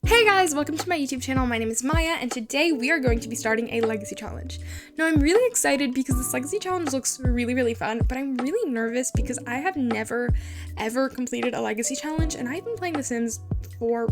Hey guys, welcome to my YouTube channel. My name is Maya, and today we are going to be starting a legacy challenge. Now, I'm really excited because this legacy challenge looks really fun, but I'm really nervous because I have never, ever completed a legacy challenge, and I've been playing The Sims for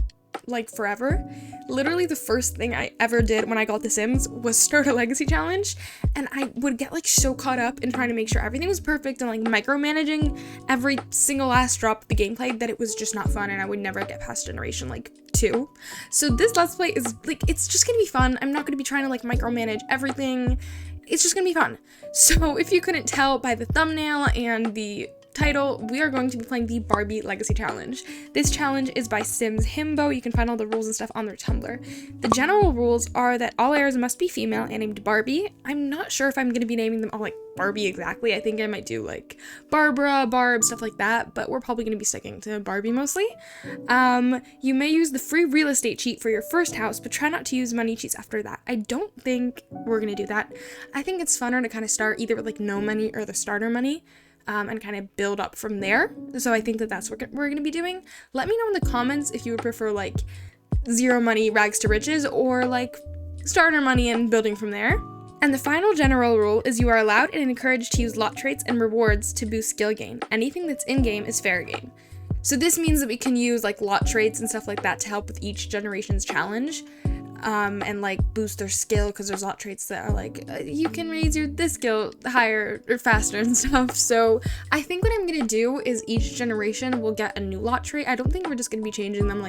forever. Literally the first thing I ever did when I got The Sims was start a legacy challenge, and I would get so caught up in trying to make sure everything was perfect and micromanaging every single last drop of the gameplay that it was just not fun, and I would never get past generation 2. So this Let's Play is it's just gonna be fun. I'm not gonna be trying to micromanage everything. It's just gonna be fun. So if you couldn't tell by the thumbnail and the title, we are going to be playing the Barbie Legacy Challenge. This challenge is by Sims Himbo. You can find all the rules and stuff on their Tumblr. The general rules are that all heirs must be female and named Barbie. I'm not sure if I'm going to be naming them all Barbie exactly. I think I might do Barbara, Barb, stuff like that, but we're probably going to be sticking to Barbie mostly. You may use the free real estate cheat for your first house, but try not to use money cheats after that. I don't think we're going to do that. I think it's funner to kind of start either with no money or the starter money. And kind of build up from there. So I think that's what we're going to be doing. Let me know in the comments if you would prefer zero money rags to riches or starter money and building from there. And the final general rule is you are allowed and encouraged to use lot traits and rewards to boost skill gain. Anything that's in-game is fair game. So this means that we can use lot traits and stuff like that to help with each generation's challenge. And boost their skill, because there's lot traits that are you can raise this skill higher or faster and stuff. So I think what I'm gonna do is each generation will get a new lot trait. I don't think we're just gonna be changing them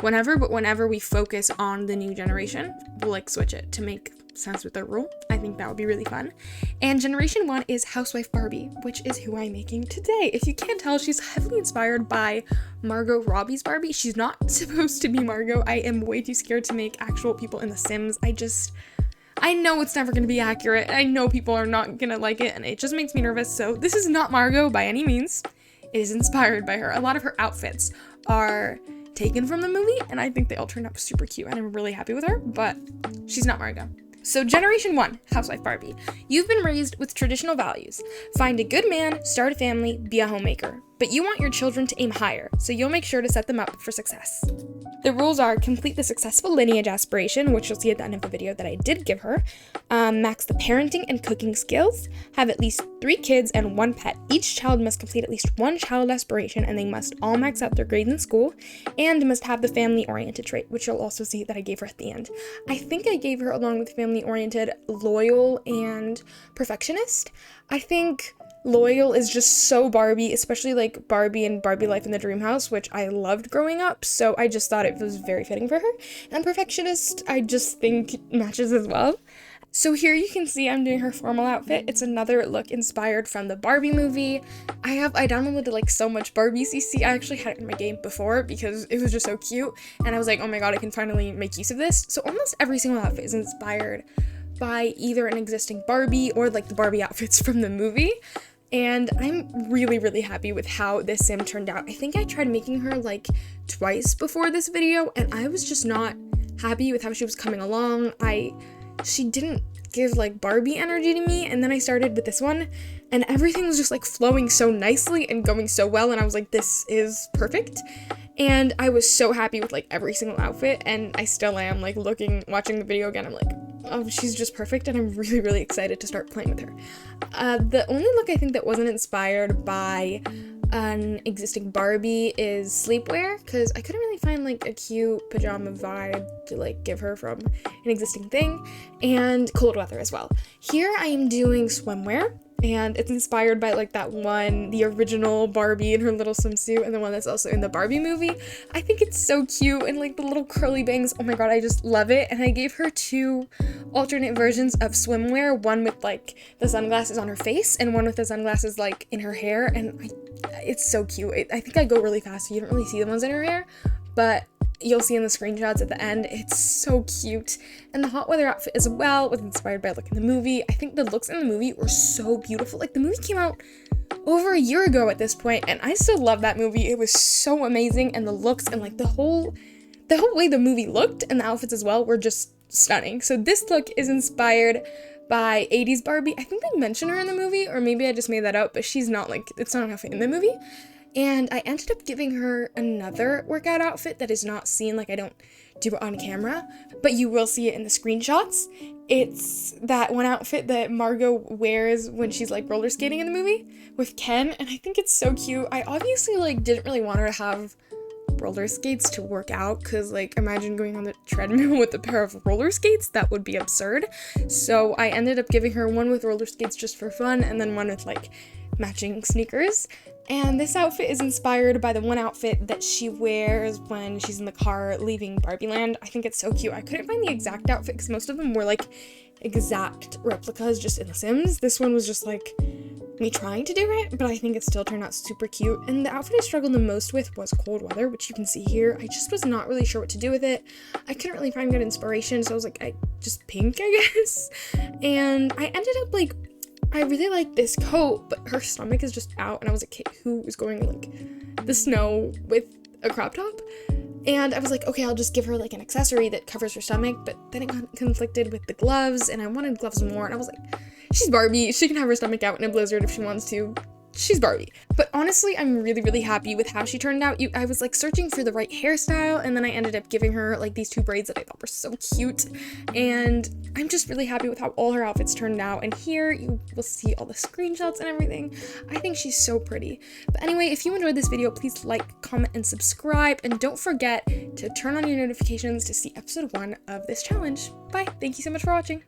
whenever we focus on the new generation, we'll switch it to make sense with their rule. I think that would be really fun. And generation 1 is Housewife Barbie, which is who I'm making today. If you can't tell, she's heavily inspired by Margot Robbie's Barbie. She's not supposed to be Margot. I am way too scared to make actual people in The Sims. I know it's never going to be accurate. I know people are not going to like it, and it just makes me nervous. So this is not Margot by any means. It is inspired by her. A lot of her outfits are taken from the movie, and I think they all turned out super cute, and I'm really happy with her, but she's not Margot. So generation 1, Housewife Barbie. You've been raised with traditional values. Find a good man, start a family, be a homemaker. But you want your children to aim higher, so you'll make sure to set them up for success. The rules are complete the successful lineage aspiration, which you'll see at the end of the video that I did give her, max the parenting and cooking skills, have at least 3 kids and 1 pet. Each child must complete at least 1 child aspiration, and they must all max out their grades in school, and must have the family-oriented trait, which you'll also see that I gave her at the end. I think I gave her, along with family-oriented, loyal and perfectionist. I think loyal is just so Barbie, especially Barbie and Barbie Life in the Dream House, which I loved growing up, so I just thought it was very fitting for her. And perfectionist, I just think matches as well. So here you can see I'm doing her formal outfit. It's another look inspired from the Barbie movie. I downloaded so much Barbie CC. I actually had it in my game before because it was just so cute, and I was like, oh my god, I can finally make use of this. So almost every single outfit is inspired by either an existing Barbie or the Barbie outfits from the movie. And I'm really happy with how this sim turned out. I think I tried making her twice before this video, and I was just not happy with how she was coming along. She didn't give Barbie energy to me, and then I started with this one, and everything was just flowing so nicely and going so well, and I was like, this is perfect. And I was so happy with every single outfit, and I still am watching the video again, I'm like, oh, she's just perfect, and I'm really excited to start playing with her. The only look I think that wasn't inspired by an existing Barbie is sleepwear, because I couldn't really find a cute pajama vibe to give her from an existing thing, and cold weather as well. Here I am doing swimwear, and it's inspired by that one, the original Barbie in her little swimsuit, and the one that's also in the Barbie movie. I think it's so cute, and the little curly bangs, oh my god, I just love it. And I gave her 2 alternate versions of swimwear, one with the sunglasses on her face, and one with the sunglasses in her hair, and it's so cute. I think I go really fast, so you don't really see the ones in her hair, but you'll see in the screenshots at the end. It's so cute. And the hot weather outfit as well was inspired by in the movie. I think the looks in the movie were so beautiful. The movie came out over a year ago at this point, and I still love that movie. It was so amazing, and the looks and the whole way the movie looked and the outfits as well were just stunning. So this look is inspired by 80s Barbie. I think they mention her in the movie, or maybe I just made that up, but she's not it's not an outfit in the movie. And I ended up giving her another workout outfit that is not seen, like I don't do it on camera, but you will see it in the screenshots. It's that one outfit that Margot wears when she's like roller skating in the movie with Ken, and I think it's so cute. I obviously like didn't really want her to have roller skates to work out, because like imagine going on the treadmill with a pair of roller skates, that would be absurd. So I ended up giving her one with roller skates just for fun, and then one with like matching sneakers. And this outfit is inspired by the one outfit that she wears when she's in the car leaving Barbie Land. I think it's so cute. I couldn't find the exact outfit because most of them were like exact replicas just in The Sims. This one was just like me trying to do it, but I think it still turned out super cute. And the outfit I struggled the most with was cold weather, which you can see here. I just was not really sure what to do with it. I couldn't really find good inspiration, so I was like, just pink, I guess. And I ended up like, I really like this coat, but her stomach is just out, and I was a kid who was going like the snow with a crop top. And I was like, okay, I'll just give her like an accessory that covers her stomach, but then it got conflicted with the gloves, and I wanted gloves more, and I was like, she's Barbie, she can have her stomach out in a blizzard if she wants to. She's Barbie. But honestly, I'm really, really happy with how she turned out. I was like searching for the right hairstyle, and then I ended up giving her like these two braids that I thought were so cute. And I'm just really happy with how all her outfits turned out. And here you will see all the screenshots and everything. I think she's so pretty. But anyway, if you enjoyed this video, please like, comment, and subscribe. And don't forget to turn on your notifications to see episode 1 of this challenge. Bye. Thank you so much for watching.